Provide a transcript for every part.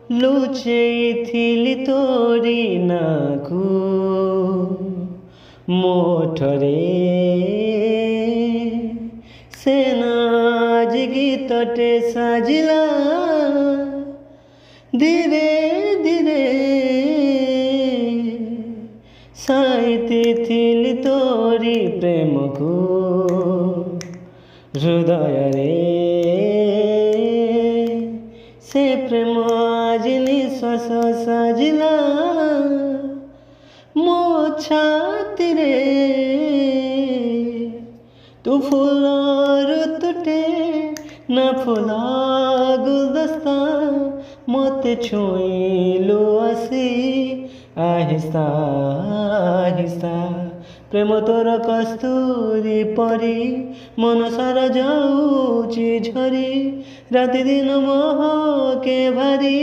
ଲୁଚେଇଥିଲି ତୋରି ନାକୁ ମୋଠରେ ସେ ନାଜ ଗୀତଟେ ସାଜିଲା ଧୀରେ ଧୀରେ ସାଇତିଥିଲି ତୋରି ପ୍ରେମକୁ ହୃଦୟରେ से प्रेम आज निश्वास साजिला मो छाती रे तू फूल तुटे ना फूला गुलदस्ता मत छुईलु आसी आहिस्ता आहिस्ता प्रेम तोर कस्तूरी परी मन सारा जाऊची झरी राति दिन महके भारी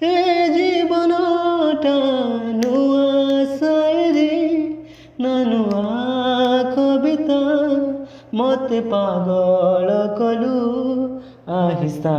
ए जीवनटा नुआ शायरी ना नुआ कविता मते पागल कलु आहिस्ता